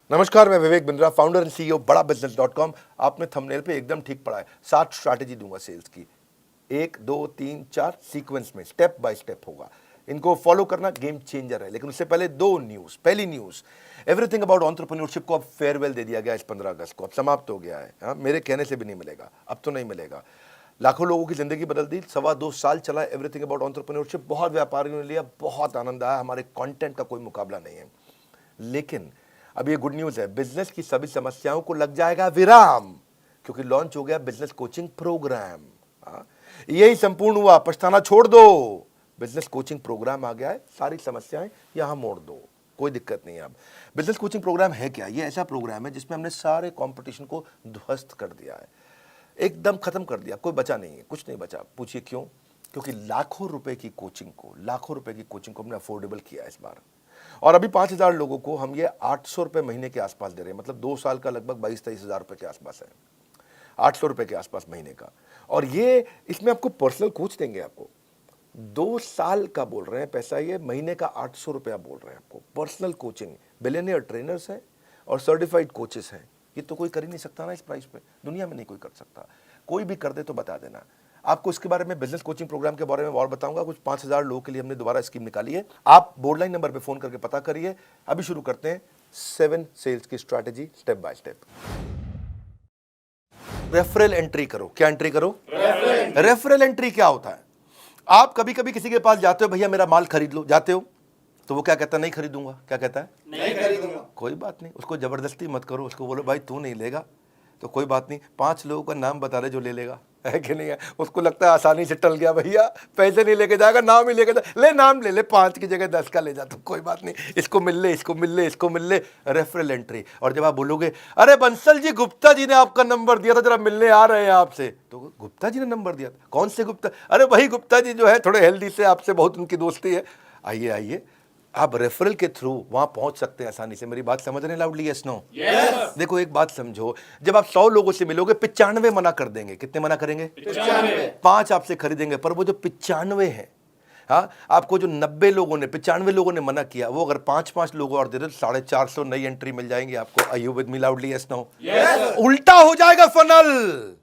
नमस्कार, मैं Vivek Bindra, founder and CEO बड़ा बिजनेस.com। आपने थंबनेल पे एकदम ठीक पढ़ा है। 7 स्ट्रैटेजी दूंगा सेल्स की, 1 2 3 4 सीक्वेंस में, स्टेप बाय स्टेप होगा। इनको फॉलो करना गेम चेंजर है। लेकिन उससे पहले 2 न्यूज। पहली न्यूज, एवरीथिंग अबाउट एंटरप्रेन्योरशिप को अब फेयरवेल दे दिया गया इस 15 अगस्त को। अब समाप्त हो गया है। हाँ, मेरे कहने से भी नहीं मिलेगा, अब तो नहीं मिलेगा। लाखों लोगों की जिंदगी बदल दी। 2.25 साल चला एवरीथिंग अबाउट एंटरप्रेन्योरशिप। बहुत व्यापारियों ने लिया, बहुत आनंद आया। हमारे कंटेंट का कोई मुकाबला नहीं है। लेकिन अब ये गुड न्यूज है, बिजनेस की सभी समस्याओं को लग जाएगा विराम, क्योंकि लॉन्च हो गया बिजनेस कोचिंग प्रोग्राम। यही संपूर्ण हुआ, पछताना छोड़ दो। बिजनेस कोचिंग प्रोग्राम आ गया है, सारी समस्याएं यहां मोड़ दो, कोई दिक्कत नहीं है। अब बिजनेस कोचिंग प्रोग्राम है क्या? ये ऐसा प्रोग्राम है जिसमें हमने सारे कंपटीशन को ध्वस्त कर दिया है, एकदम खत्म कर दिया। कोई बचा नहीं है, कुछ नहीं बचा। पूछिए क्यों? क्योंकि लाखों रुपए की कोचिंग को हमने अफोर्डेबल किया इस बार। और अभी 5,000 लोगों को हम ये 800 रुपए महीने के आसपास दे रहे हैं। मतलब 2 साल का लगभग 22-23 हजार रुपए के आसपास है, 800 रुपए के आसपास महीने का। और ये इसमें आपको पर्सनल कोच देंगे। आपको 2 साल का बोल रहे हैं पैसा, ये महीने का 800 रुपया बोल रहे हैं आपको। पर्सनल कोचिंग, बिलियनियर ट्रेनर्स हैं और सर्टिफाइड कोचेस हैं। ये तो कोई कर ही नहीं सकता ना इस प्राइस पे, दुनिया में नहीं कोई कर सकता। कोई भी कर दे तो बता देना। आपको इसके बारे में, बिजनेस कोचिंग प्रोग्राम के बारे में और बताऊंगा। कुछ 5,000 लोगों के लिए हमने दोबारा स्कीम निकाली है। आप बोर्ड लाइन नंबर पे फोन करके पता करिए। अभी शुरू करते हैं 7 सेल्स की strategy, step by step. Referral entry करो। क्या एंट्री करो? रेफरल एंट्री क्या होता है? आप कभी कभी किसी के पास जाते हो, भैया मेरा माल खरीद लो, जाते हो तो वो क्या कहता है? नहीं खरीदूंगा। क्या कहता है? नहीं खरीदूंगा। कोई बात नहीं, उसको जबरदस्ती मत करो। उसको बोलो भाई तू नहीं लेगा तो कोई बात नहीं, 5 लोगों का नाम बता रहे जो ले लेगा, है कि नहीं है? उसको लगता है आसानी से टल गया, भैया पैसे नहीं लेके जाएगा, नाम ही लेके जा। ले नाम ले ले, 5 की जगह 10 का ले जा, तो कोई बात नहीं, इसको मिल ले, इसको मिल ले, इसको मिल ले। Referral entry. और जब आप बोलोगे अरे बंसल जी, गुप्ता जी ने आपका नंबर दिया था, जरा मिलने आ रहे हैं आपसे, तो गुप्ता जी ने नंबर दिया था? कौन से गुप्ता? अरे वही गुप्ता जी जो है थोड़े हेल्दी से, आपसे बहुत उनकी दोस्ती है। आइए आइए, आप रेफरल के थ्रू वहां पहुंच सकते हैं आसानी से। मेरी बात समझ रहे हैं लाउडली? Yes no? यस। देखो एक बात समझो, जब आप 100 लोगों से मिलोगे, 95 मना कर देंगे। कितने मना करेंगे? 95। 5 आपसे खरीदेंगे, पर वो जो 95 है, हाँ, आपको जो 90 लोगों ने, 95 लोगों ने मना किया, वो अगर 5-5 लोग और दे दे तो 450 नई एंट्री मिल जाएंगी आपको। Are you with me loudly? Yes no? Yes. उल्टा हो जाएगा फनल।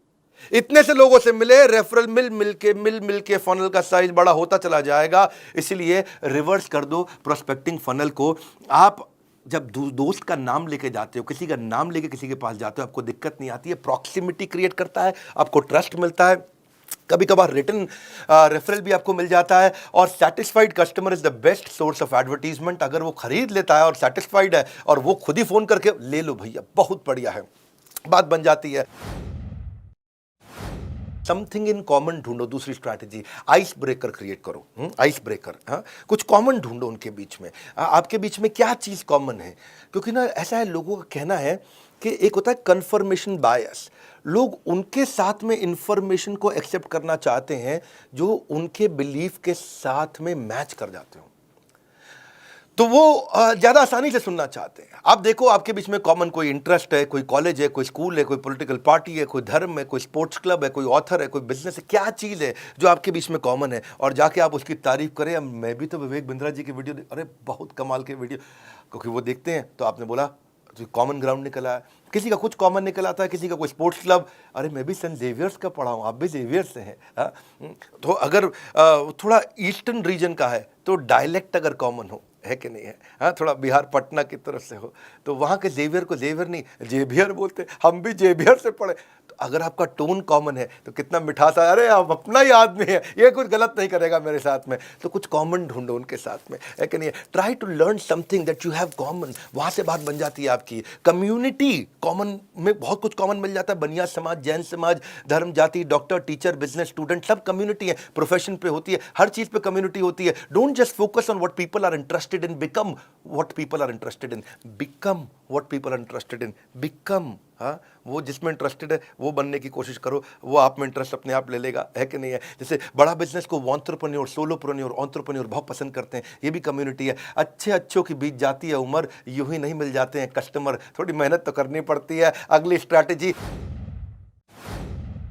इतने से लोगों से मिले, रेफरल मिल के फनल का साइज बड़ा होता चला जाएगा। इसलिए रिवर्स कर दो प्रोस्पेक्टिंग फनल को। आप जब दोस्त का नाम लेके जाते हो, किसी का नाम लेके किसी के पास जाते हो, आपको दिक्कत नहीं आती है। प्रॉक्सिमिटी क्रिएट करता है, आपको ट्रस्ट मिलता है। कभी कभार रिटर्न रेफरल भी आपको मिल जाता है। और satisfied customer is the best source of advertisement. अगर वो खरीद लेता है और सेटिस्फाइड है और वो खुद ही फोन करके ले लो भैया, बहुत बढ़िया है, बात बन जाती है। समथिंग इन कॉमन ढूंढो। दूसरी स्ट्रैटेजी, आइस ब्रेकर क्रिएट करो। आइस ब्रेकर, हाँ, कुछ कॉमन ढूंढो उनके बीच में। आपके बीच में क्या चीज कॉमन है? क्योंकि ना ऐसा है, लोगों का कहना है कि एक होता है कंफर्मेशन बायस। लोग उनके साथ में इंफॉर्मेशन को एक्सेप्ट करना चाहते हैं जो उनके बिलीफ के साथ में मैच कर जाते हो, तो वो ज्यादा आसानी से सुनना चाहते हैं। आप देखो, आपके बीच में कॉमन कोई इंटरेस्ट है, कोई कॉलेज है, कोई स्कूल है, कोई पॉलिटिकल पार्टी है, कोई धर्म है, कोई स्पोर्ट्स क्लब है, कोई ऑथर है, कोई बिजनेस है। क्या चीज़ है जो आपके बीच में कॉमन है? और जाके आप उसकी तारीफ करें, मैं भी तो विवेक बिंद्रा जी की वीडियो अरे बहुत कमाल के वीडियो, क्योंकि वो देखते हैं। तो आपने बोला कॉमन ग्राउंड निकला है, किसी का कुछ कॉमन निकल आता है, किसी का कोई स्पोर्ट्स क्लब। अरे मैं भी सेंट जेवियर्स का पढ़ा हूँ, आप भी जेवियर्स से हैं, हाँ? तो अगर थोड़ा ईस्टर्न रीजन का है तो डायलेक्ट अगर कॉमन हो, है कि नहीं है? हाँ, थोड़ा बिहार पटना की तरफ से हो तो वहाँ के जेवियर को जेवियर नहीं जेवियर बोलते, हम भी जेवियर से पढ़े। तो अगर आपका टोन कॉमन है तो कितना मिठास है, अरे आप अपना ही आदमी है, ये कुछ गलत नहीं करेगा मेरे साथ में। तो कुछ कॉमन ढूंढो उनके साथ में, है कि नहीं? Try to learn something that you have common. वहाँ से बात बन जाती है आपकी। कम्युनिटी कॉमन में बहुत कुछ कॉमन मिल जाता है। बनिया समाज, जैन समाज, धर्म, जाति, डॉक्टर, टीचर, बिजनेस, स्टूडेंट, सब कम्युनिटी है। प्रोफेशन पे होती है, हर चीज़ पे कम्युनिटी होती है। Don't just focus on what people are interested in, become what people are interested in. Become what people are interested in. Become, हाँ, वो जिसमें इंटरेस्टेड है वो बनने की कोशिश करो, वो आप में इंटरेस्ट अपने आप ले लेगा, है कि नहीं है? जैसे बड़ा बिजनेस को एंटरप्रेन्योर, सोलोप्रेन्योर, एंटरप्रेन्योर बहुत पसंद करते हैं, ये भी कम्युनिटी है। अच्छे अच्छों की बीत जाती है उम्र, यूं ही नहीं मिल जाते हैं कस्टमर, थोड़ी मेहनत तो करनी पड़ती है। अगली स्ट्रैटेजी,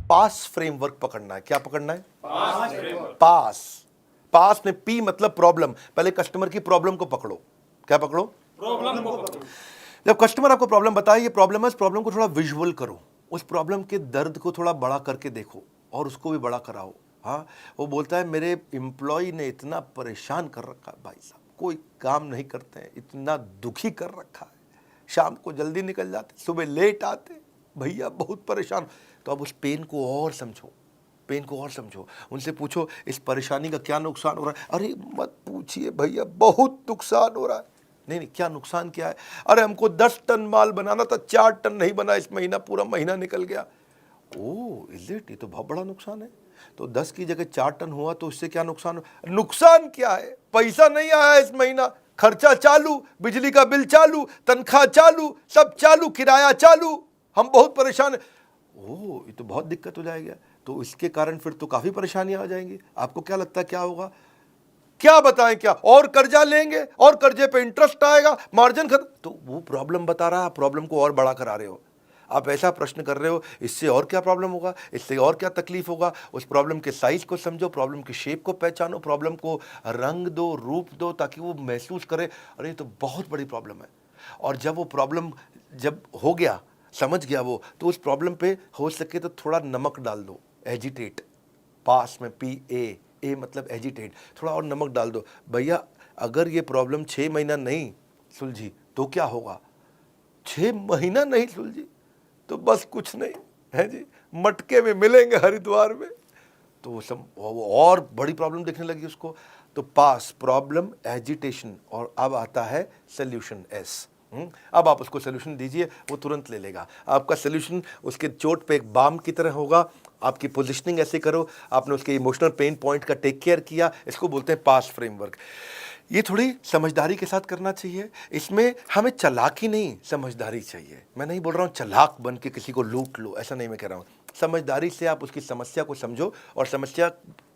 पास फ्रेमवर्क पकड़ना है। क्या पकड़ना है? पास। पास में पी मतलब प्रॉब्लम। पहले कस्टमर की प्रॉब्लम को पकड़ो। क्या पकड़ो? प्रॉब्लम को पकड़ो। जब कस्टमर आपको प्रॉब्लम बताए, ये प्रॉब्लम है, इस प्रॉब्लम को थोड़ा विजुअल करो, उस प्रॉब्लम के दर्द को थोड़ा बड़ा करके देखो और उसको भी बड़ा कराओ। हाँ, वो बोलता है मेरे एम्प्लॉय ने इतना परेशान कर रखा है भाई साहब, कोई काम नहीं करते हैं, इतना दुखी कर रखा है, शाम को जल्दी निकल जाते, सुबह लेट आते, भैया बहुत परेशान। तो अब उस पेन को और समझो, पेन को और समझो, उनसे पूछो इस परेशानी का क्या नुकसान हो रहा है। अरे मत पूछिए भैया, बहुत नुकसान हो रहा है। नहीं, क्या नुकसान क्या है? अरे हमको 10 टन माल बनाना था, 4 टन नहीं बना इस महीना, पूरा महीना निकल गया। ओह इज इट, ये तो बहुत बड़ा नुकसान है। तो 10 की जगह 4 टन हुआ तो इससे क्या नुकसान? नुकसान क्या है? पैसा नहीं आया इस महीना, खर्चा चालू, बिजली का बिल चालू, तनख्वाह चालू, सब चालू, किराया चालू, हम बहुत परेशान है। ओह ये तो बहुत दिक्कत हो जाएगी। तो इसके कारण फिर तो काफी परेशानियां आ जाएंगी। आपको क्या लगता है क्या होगा? क्या बताएं, क्या और कर्जा लेंगे और कर्जे पे इंटरेस्ट आएगा, मार्जिन खत्म। तो वो प्रॉब्लम बता रहा है, प्रॉब्लम को और बड़ा करा रहे हो। आप ऐसा प्रश्न कर रहे हो, इससे और क्या प्रॉब्लम होगा, इससे और क्या तकलीफ होगा। उस प्रॉब्लम के साइज को समझो, प्रॉब्लम की शेप को पहचानो, प्रॉब्लम को रंग दो, रूप दो, ताकि वो महसूस करे अरे ये तो बहुत बड़ी प्रॉब्लम है। और जब वो प्रॉब्लम जब हो गया, समझ गया वो, तो उस प्रॉब्लम पे हो सके तो थोड़ा नमक डाल दो, एजिटेट, पास में PA मतलब एजिटेट, थोड़ा और नमक डाल दो। भैया अगर ये प्रॉब्लम 6 महीना नहीं सुलझी तो क्या होगा? 6 महीना नहीं सुलझी तो बस कुछ नहीं है जी, मटके में मिलेंगे हरिद्वार में। तो वो और बड़ी प्रॉब्लम देखने लगी उसको। तो पास, प्रॉब्लम, एजिटेशन, और अब आता है सोल्यूशन S। अब आप उसको सोल्यूशन दीजिए, वो तुरंत ले लेगा। आपका सोल्यूशन उसके चोट पे एक बाम की तरह होगा। आपकी पोजीशनिंग ऐसे करो, आपने उसके इमोशनल पेन पॉइंट का टेक केयर किया, इसको बोलते हैं पास फ्रेमवर्क। ये थोड़ी समझदारी के साथ करना चाहिए। इसमें हमें चालाकी नहीं, समझदारी चाहिए। मैं नहीं बोल रहा हूँ चालाक बन के किसी को लूट लो, ऐसा नहीं मैं कह रहा हूँ। समझदारी से आप उसकी समस्या को समझो और समस्या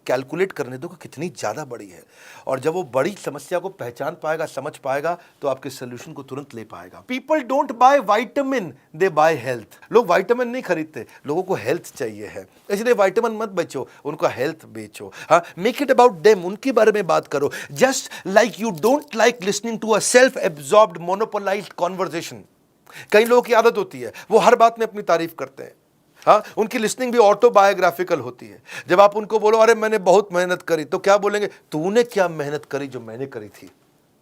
कैलकुलेट करने दो कि कितनी ज़्यादा बड़ी है। और जब वो बड़ी समस्या को पहचान पाएगा, समझ पाएगा, तो आपके सोल्यूशन को तुरंत ले पाएगा। People don't buy vitamin, they by health. लोग वाइटामिन नहीं खरीदते, लोगों को हेल्थ चाहिए है, इसलिए वाइटामिन मत बेचो, उनका हेल्थ बेचो। हाँ, मेक इट अबाउट देम, उनके बारे में बात करो। Just like you don't like listening to a self absorbed monopolised conversation. कई लोगों की आदत होती है, वो हर बात में अपनी तारीफ करते हैं। हाँ, उनकी लिसनिंग भी ऑटोबायोग्राफिकल होती है। जब आप उनको बोलो अरे मैंने बहुत मेहनत करी, तो क्या बोलेंगे? तूने क्या मेहनत करी जो मैंने करी थी,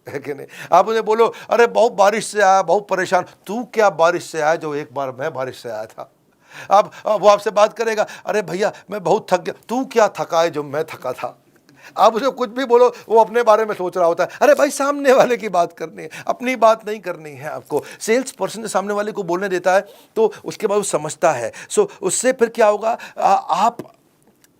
है कि नहीं? आप उन्हें बोलो अरे बहुत बारिश से आया, बहुत परेशान, तू क्या बारिश से आया जो एक बार मैं बारिश से आया था। अब वो आपसे बात करेगा, अरे भैया मैं बहुत थक गया, तू क्या थका है जो मैं थका था। आप उसे कुछ भी बोलो, वो अपने बारे में सोच रहा होता है। अरे भाई सामने वाले की बात करनी है, अपनी बात नहीं करनी है आपको। सेल्स पर्सन सामने वाले को बोलने देता है तो उसके बाद वो समझता है। सो उससे फिर क्या होगा, आप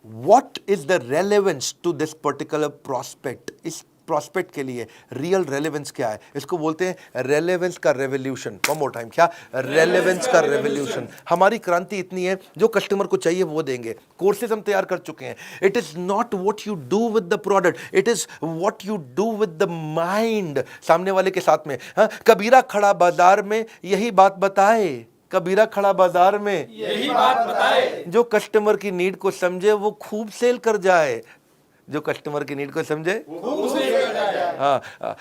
what is the relevance to this particular prospect, इस प्रॉस्पेक्ट के लिए रियल रेलेवेंस क्या है, इसको बोलते हैं रेलेवेंस का रेवोल्यूशन। वन मोर टाइम, क्या? रेलेवेंस का रेवोल्यूशन। हमारी क्रांति इतनी है, जो कस्टमर को चाहिए वो देंगे। कोर्सेज हम तैयार कर चुके हैं। It is not what you do with the product, it is what you do with the mind, सामने वाले के साथ में। हाँ, कबीरा खड़ा बाजार में यही बात बताए, कबीरा खड़ा बाजार में यही बात बताए, जो कस्टमर की नीड को समझे वो खूब सेल कर जाए, जो कस्टमर की नीड को समझे खूब सेल कर जाए। हाँ,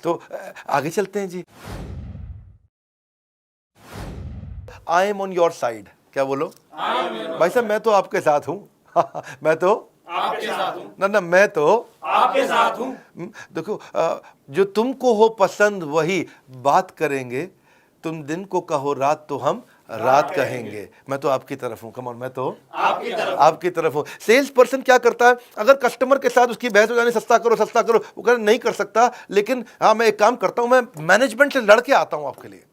तो आगे चलते हैं जी। I am on your side, क्या बोलो? भाई साहब मैं तो आपके साथ हूँ। मैं तो आपके साथ हूँ, ना मैं तो आपके साथ हूँ। देखो, जो तुमको हो पसंद वही बात करेंगे, तुम दिन को कहो रात तो हम रात कहेंगे। मैं तो आपकी तरफ हूं, कम ऑन, मैं तो आपकी तरफ हूं। सेल्स पर्सन क्या करता है, अगर कस्टमर के साथ उसकी बहस हो जाने, सस्ता करो सस्ता करो, वो कहना नहीं कर सकता, लेकिन हाँ मैं एक काम करता हूं, मैं मैनेजमेंट से लड़के आता हूं आपके लिए,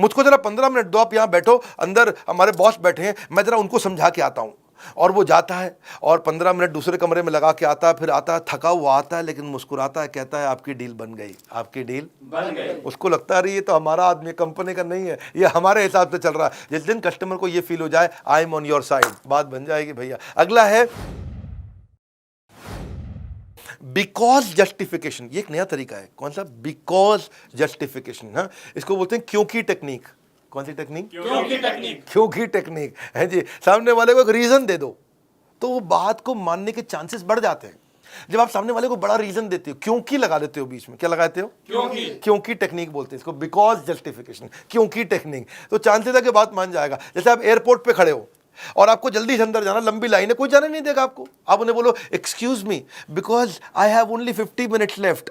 मुझको जरा 15 मिनट दो, आप यहां बैठो, अंदर हमारे बॉस बैठे हैं, मैं जरा उनको समझा के आता हूं। और वो जाता है और 15 मिनट दूसरे कमरे में लगा के आता है, फिर आता है थका हुआ आता है, लेकिन मुस्कुराता है, कहता है आपकी डील बन गई, आपकी डील बन गई। उसको लगता है ये तो हमारा आदमी, कंपनी का नहीं है, ये हमारे हिसाब से चल रहा है। जिस दिन कस्टमर को ये फील हो जाए आई एम ऑन योर साइड, बात बन जाएगी भैया। अगला है बिकॉज जस्टिफिकेशन। ये एक नया तरीका है। कौन सा? Because justification. हाँ, इसको बोलते हैं क्योंकि टेक्निक। कौन सी टेक्निक? क्योंकि टेक्निक। क्योंकि टेक्निक है जी। सामने वाले को एक रीजन दे दो तो वो बात को मानने के चांसेस बढ़ जाते हैं। जब आप सामने वाले को बड़ा रीजन देते हो, क्योंकि लगा देते हो बीच में, क्या लगाते हो? क्योंकि टेक्निक बोलते हैं इसको, बिकॉज जस्टिफिकेशन, क्योंकि टेक्निक। तो चांसेस है कि बात मान जाएगा। जैसे आप एयरपोर्ट पे खड़े हो और आपको जल्दी से अंदर जाना, लंबी लाइन है, कोई जाने नहीं देगा आपको। आप उन्हें बोलो excuse me because I have only 50 minutes left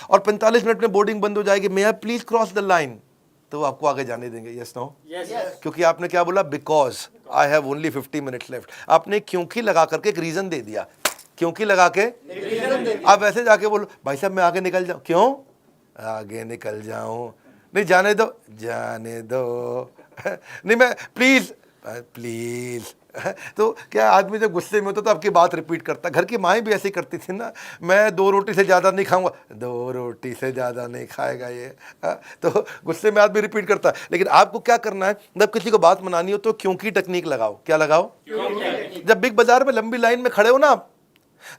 और 45 मिनट में बोर्डिंग बंद हो जाएगी, may I please cross the line, तो वो आपको आगे जाने देंगे। Yes no? क्योंकि आपने क्या बोला? Because I have only 50 minutes left. आपने क्योंकि लगा करके एक रीजन दे दिया, क्योंकि लगा के। आप ऐसे जाके बोलो भाई साहब मैं आगे निकल जाऊं, क्यों आगे निकल जाऊं? नहीं जाने दो, जाने दो नहीं मैं प्लीज प्लीज। तो क्या आदमी जब गुस्से में होता तो आपकी बात रिपीट करता। घर की माएँ भी ऐसे करती थी ना, मैं 2 रोटी से ज़्यादा नहीं खाऊंगा, 2 रोटी से ज़्यादा नहीं खाएगा ये। तो गुस्से में आदमी रिपीट करता है। लेकिन आपको क्या करना है, जब किसी को बात मनानी हो तो क्योंकि टेक्निक लगाओ। क्या लगाओ? जब बिग बाजार में लंबी लाइन में खड़े हो ना आप,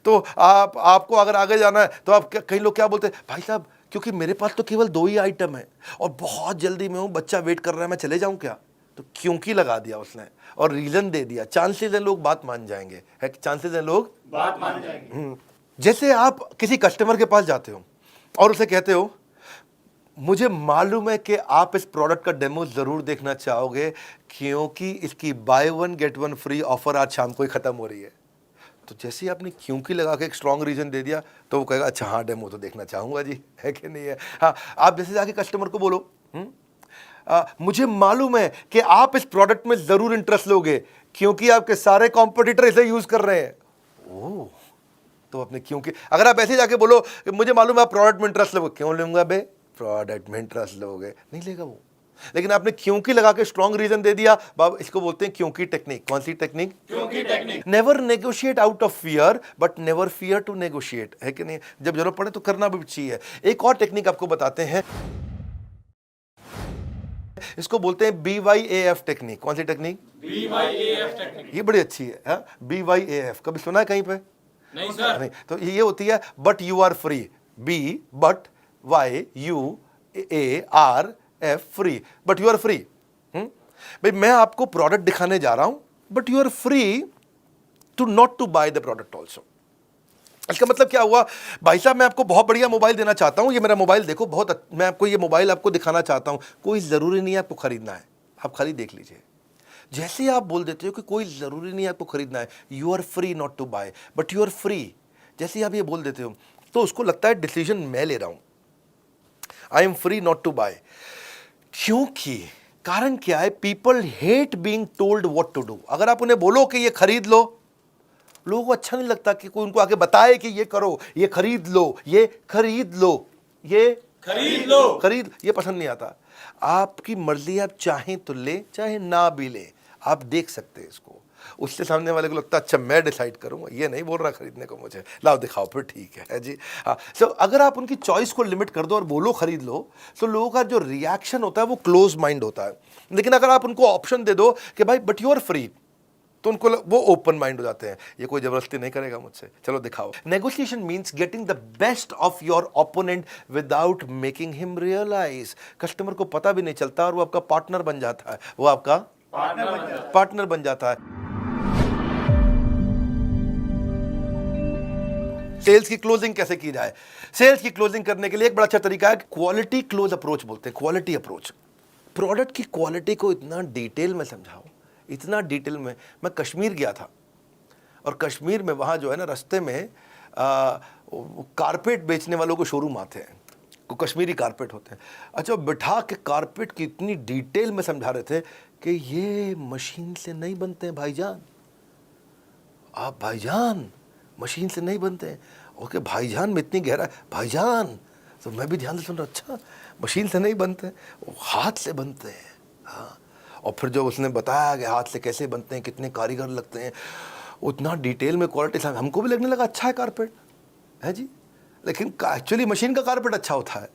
तो आपको अगर आगे जाना है तो आप कई लोग क्या बोलते हैं, भाई साहब क्योंकि मेरे पास तो केवल 2 ही आइटम है और बहुत जल्दी में हूँ, बच्चा वेट कर रहा है, मैं चले जाऊँ क्या? तो क्योंकि लगा दिया उसने और रीजन दे दिया। चांसेस है लोग बात मान जाएंगे, है चांसेस है लोग बात मान जाएंगे। जैसे आप किसी कस्टमर के पास जाते हो और उसे कहते हो मुझे मालूम है कि आप इस प्रोडक्ट का डेमो जरूर देखना चाहोगे क्योंकि इसकी बाय 1 गेट 1 फ्री ऑफर आज शाम को ही खत्म हो रही है। तो जैसे ही आपने क्योंकि लगा के एक स्ट्रॉन्ग रीजन दे दिया तो वो कहेगा अच्छा हाँ डेमो तो देखना चाहूंगा जी, है कि नहीं है? हाँ, आप जैसे जाके कस्टमर को बोलो मुझे मालूम है कि आप इस प्रोडक्ट में जरूर इंटरेस्ट लोगे क्योंकि आपके सारे कॉम्पिटिटर इसे यूज कर रहे हैं। ओह, तो अपने क्योंकि अगर आप ऐसे जाके बोलो कि मुझे मालूम है आप प्रोडक्ट में इंटरेस्ट लोगे, क्यों लूंगा बे, प्रोडक्ट में इंटरेस्ट लोगे, नहीं लेगा वो। लेकिन आपने क्योंकि लगा के स्ट्रॉन्ग रीजन दे दिया, बाबा इसको बोलते हैं क्योंकि टेक्निक। कौन सी टेक्निक? क्योंकि technique. Never negotiate out of fear but never fear to negotiate, है कि नहीं? जब जरूरत पड़े तो करना भी चाहिए। एक और टेक्निक आपको बताते हैं, इसको बोलते हैं BYAF टेक्निक। कौन सी टेक्निक? BYAF technique. ये बड़ी अच्छी है। BYAF कभी सुना है कहीं पे? नहीं सर। नहीं। तो ये होती है but you are free, B but YUARF free, but you are free. भाई मैं आपको प्रोडक्ट दिखाने जा रहा हूं but you are free to not to buy the product also. इसका मतलब क्या हुआ, भाई साहब मैं आपको बहुत बढ़िया मोबाइल देना चाहता हूं, ये मेरा मोबाइल देखो, मैं आपको ये मोबाइल आपको दिखाना चाहता हूं, कोई ज़रूरी नहीं है आपको खरीदना है, आप खाली देख लीजिए। जैसे ही आप बोल देते हो कि कोई ज़रूरी नहीं है आपको खरीदना है, you are free not to buy but you are free, जैसे ही आप ये बोल देते हो तो उसको लगता है डिसीजन मैं ले रहा हूं, I am free not to buy. क्योंकि कारण क्या है, people hate being told what to do. अगर आप उन्हें बोलो कि ये खरीद लो, लोगों को अच्छा नहीं लगता कि कोई उनको आगे बताए कि ये करो, ये खरीद लो, ये खरीद लो, ये खरीद लो, खरीद, ये पसंद नहीं आता। आपकी मर्जी, आप चाहें तो ले, चाहे ना भी ले, आप देख सकते हैं इसको। उससे सामने वाले को लगता है अच्छा मैं डिसाइड करूंगा, ये नहीं बोल रहा खरीदने को मुझे, लाओ दिखाओ फिर ठीक है जी। हाँ, सो अगर आप उनकी चॉइस को लिमिट कर दो और बोलो खरीद लो, तो लोगों का जो रिएक्शन होता है वो क्लोज माइंड होता है। लेकिन अगर आप उनको ऑप्शन दे दो कि भाई बट यू आर फ्री, तो उनको वो ओपन माइंड हो जाते हैं, ये कोई जबरदस्ती नहीं करेगा मुझसे, चलो दिखाओ। Negotiation means getting the best of your opponent without making him realise. Customer को पता भी नहीं चलता और वो आपका पार्टनर बन जाता है, वो आपका पार्टनर बन जाता है। सेल्स की क्लोजिंग कैसे की जाए? सेल्स की क्लोजिंग करने के लिए एक बड़ा अच्छा तरीका है, क्वालिटी क्लोज अप्रोच बोलते हैं, क्वालिटी अप्रोच। प्रोडक्ट की क्वालिटी को इतना डिटेल में समझाओ, इतना डिटेल में। मैं कश्मीर गया था और कश्मीर में वहाँ जो है ना, रास्ते में कारपेट बेचने वालों को शोरूम आते हैं, को कश्मीरी कारपेट होते हैं। अच्छा, बिठा के कारपेट की इतनी डिटेल में समझा रहे थे कि ये मशीन से नहीं बनते हैं भाईजान, आप भाईजान मशीन से नहीं बनते हैं। ओके भाईजान में इतनी गहरा, भाईजान, तो मैं भी ध्यान से सुन रहा, अच्छा मशीन से नहीं बनते, वो हाथ से बनते हैं। हाँ, और फिर जो उसने बताया कि हाथ से कैसे बनते हैं, कितने कारीगर लगते हैं, उतना डिटेल में क्वालिटी से हमको भी लगने लगा अच्छा है कारपेट, है जी। लेकिन एक्चुअली मशीन का कारपेट अच्छा होता है,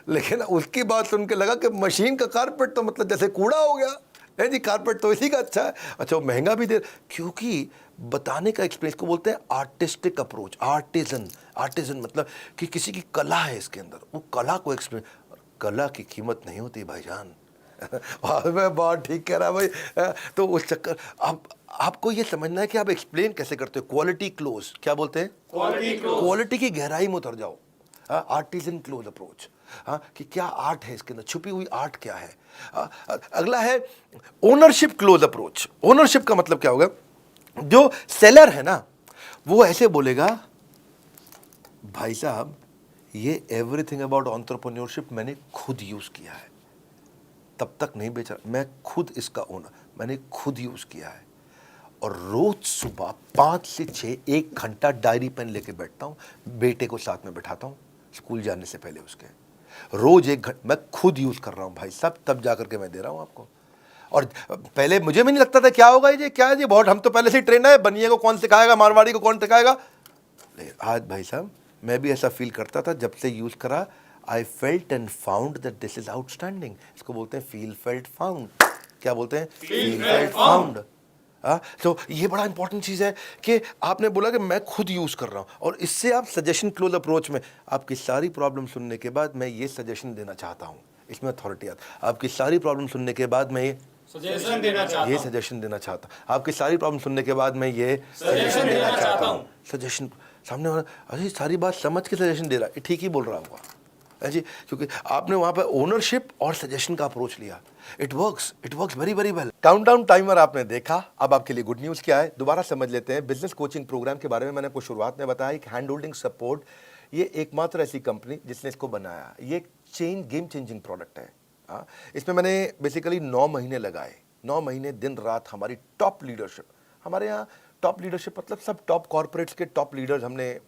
लेकिन उसकी बात सुन के लगा कि मशीन का कारपेट तो मतलब जैसे कूड़ा हो गया, है जी, कारपेट तो इसी का अच्छा है। अच्छा, वो महंगा भी दे, क्योंकि बताने का एक्सपीरियंस को बोलते हैं आर्टिस्टिक अप्रोच। आर्टिजन मतलब कि किसी की कला है इसके अंदर, वो कला को एक्सपीरियंस। कला की कीमत नहीं होती भाईजान। मैं बहुत ठीक कह रहा भाई। तो उस चक्कर आपको ये समझना है कि आप एक्सप्लेन कैसे करते हो। क्वालिटी क्लोज, क्या बोलते हैं? Quality close. क्वालिटी की गहराई में उतर जाओ। आर्टिजन क्लोज अप्रोच, कि क्या आर्ट है इसके अंदर, छुपी हुई आर्ट क्या है। अगला है ओनरशिप क्लोज अप्रोच। ओनरशिप का मतलब क्या होगा? जो सेलर है ना, वो ऐसे बोलेगा, भाई साहब ये एवरीथिंग अबाउट एंटरप्रेन्योरशिप मैंने खुद यूज किया है, तब तक नहीं बेचा, मैं खुद इसका ओनर, मैंने खुद यूज किया है। और रोज सुबह 5 से 6 1 घंटा डायरी पेन लेके बैठता हूँ, बेटे को साथ में बैठाता हूँ स्कूल जाने से पहले उसके, रोज 1 घंटा मैं खुद यूज कर रहा हूँ भाई साहब, तब जाकर के मैं दे रहा हूँ आपको। और पहले मुझे भी नहीं लगता था क्या होगा ये, क्या है ये, बहुत हम तो पहले से ही ट्रेन है, बनिए को कौन सिखाएगा, मारवाड़ी को कौन सिखाएगा। लेकिन आज भाई साहब मैं भी ऐसा फील करता था, जब से यूज करा I felt and found that this is outstanding. इसको बोलते हैं फील फेल्ट फाउंड। क्या बोलते हैं? Feel felt found. तो ये बड़ा इंपॉर्टेंट चीज़ है कि आपने बोला कि मैं खुद यूज़ कर रहा हूँ, और इससे आप सजेशन क्लोज अप्रोच में आपकी सारी प्रॉब्लम सुनने के बाद मैं ये सजेशन देना चाहता हूँ, इसमें अथॉरिटी आता। आपकी सारी प्रॉब्लम सुनने के बाद मैं ये सजेशन देना चाहता ये हूं। सजेशन देना चाहता हूँ। आपकी सारी प्रॉब्लम सुनने के बाद मैं ये सजेशन देना चाहता हूं। सजेशन, सामने वाला अरे सारी बात समझ के सजेशन दे रहा है, ये ठीक ही बोल रहा होगा है जी, क्योंकि आपने वहां पर ओनरशिप और सजेशन का अप्रोच लिया। It works very very well. Countdown timer आपने देखा, अब आपके लिए गुड न्यूज़ क्या है, दोबारा समझ लेते हैं। बिजनेस कोचिंग प्रोग्राम के बारे में मैंने आपको शुरुआत में बताया, एक हैंड होल्डिंग सपोर्ट, ये एकमात्र ऐसी कंपनी जिसने इसको बनाया। ये एक गेम चेंजिंग प्रोडक्ट है। इसमें मैंने बेसिकली 9 महीने लगाए, 9 महीने दिन रात हमारी टॉप लीडरशिप, हमारे यहाँ टॉप लीडरशिप मतलब सब टॉप कॉर्पोरेट्स के टॉप लीडर्स हमने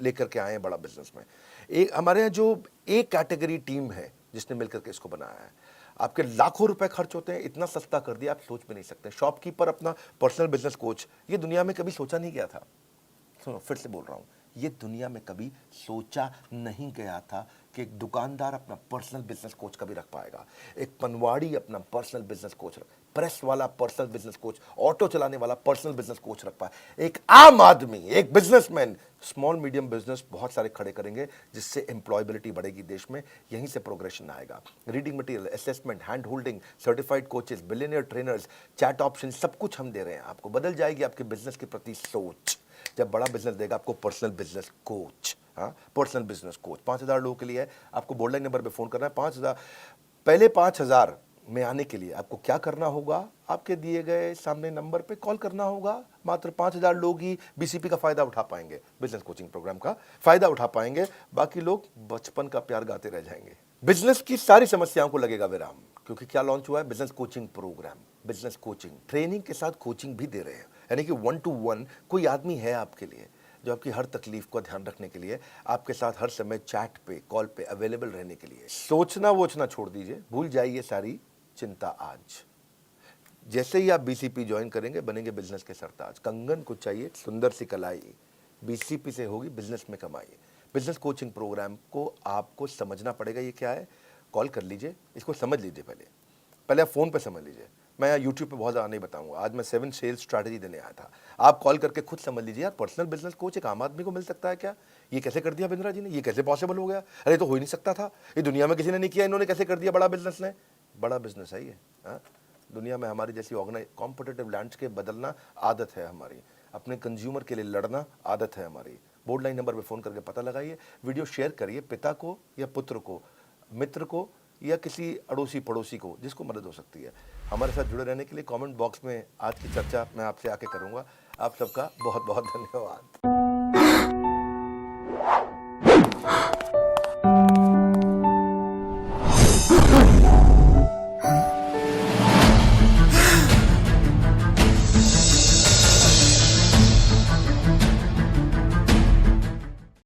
लेकर के आए हैं बड़ा बिजनेस में। एक हमारे यहाँ जो एक कैटेगरी टीम है जिसने मिलकर के इसको बनाया है। आपके लाखों रुपए खर्च होते हैं, इतना सस्ता कर दिया आप सोच भी नहीं सकते। शॉपकीपर अपना पर्सनल बिजनेस कोच, ये दुनिया में कभी सोचा नहीं गया था। सुनो फिर से बोल रहा हूँ, ये दुनिया में कभी सोचा नहीं गया था कि एक दुकानदार अपना पर्सनल बिजनेस कोच कभी रख पाएगा, एक पनवाड़ी अपना पर्सनल बिजनेस कोच रख, प्रेस वाला पर्सनल बिजनेस कोच, ऑटो चलाने वाला पर्सनल बिजनेस कोच रख पाए, एक आम आदमी, एक बिजनेसमैन स्मॉल मीडियम बिजनेस बहुत सारे खड़े करेंगे, जिससे एम्प्लॉयबिलिटी बढ़ेगी देश में, यहीं से प्रोग्रेशन आएगा। Reading material, assessment, hand holding, certified coaches, billionaire trainers, chat option, सब कुछ हम दे रहे हैं आपको। बदल जाएगी आपके बिजनेस के प्रति सोच जब बड़ा बिजनेस देगा आपको personal business coach. Personal business coach 5000 लोगों के लिए है। आपको बोर्डलाइन नंबर पे फोन करना है। 5000 पहले 5000 में आने के लिए आपको क्या करना होगा, आपके दिए गए सामने नंबर पे कॉल करना होगा। मात्र 5000 लोग ही बीसीपी का फायदा उठा पाएंगे, बिजनेस कोचिंग प्रोग्राम का फायदा उठा पाएंगे, बाकी लोग बचपन का प्यार गाते रह जाएंगे। बिजनेस की सारी समस्याओं को लगेगा विराम, क्योंकि क्या लॉन्च हुआ है, business coaching programme. Business coaching training के साथ कोचिंग भी दे रहे हैं, यानी कि 1 to 1 कोई आदमी है आपके लिए जो आपकी हर तकलीफ को ध्यान रखने के लिए आपके साथ हर समय चैट पे कॉल पे अवेलेबल रहने के लिए। सोचना वोचना छोड़ दीजिए, भूल जाइए सारी चिंता। आज जैसे ही आप बीसीपी ज्वाइन करेंगे बनेंगे बिजनेस के सरताज। कंगन को चाहिए सुंदर सी कलाई, बीसीपी से होगी बिजनेस में कमाई। बिजनेस कोचिंग प्रोग्राम को आपको समझना पड़ेगा, ये क्या है, कॉल कर लीजिए, इसको समझ लीजिए। पहले आप फ़ोन पे समझ लीजिए, मैं यूट्यूब पे बहुत ज़्यादा नहीं बताऊंगा। आज मैं 7 सेल्स स्ट्रैटेजी देने आया था, आप कॉल करके खुद समझ लीजिए। यार पर्सनल बिजनेस कोच एक आम आदमी को मिल सकता है क्या? ये कैसे कर दिया बिंद्रा जी ने, ये कैसे पॉसिबल हो गया? अरे तो हो ही नहीं सकता था, ये दुनिया में किसी ने नहीं किया, इन्होंने कैसे कर दिया? बड़ा बिजनेस ने, बड़ा बिजनेस है ये। दुनिया में हमारी जैसी कॉम्पिटिटिव लैंडस्केप बदलना आदत है हमारी, अपने कंज्यूमर के लिए लड़ना आदत है हमारी। बोर्ड लाइन नंबर पे फ़ोन करके पता लगाइए, वीडियो शेयर करिए पिता को या पुत्र को, मित्र को या किसी अड़ोसी पड़ोसी को जिसको मदद हो सकती है। हमारे साथ जुड़े रहने के लिए कमेंट बॉक्स में आज की चर्चा मैं आपसे आके करूँगा। आप सबका बहुत बहुत धन्यवाद।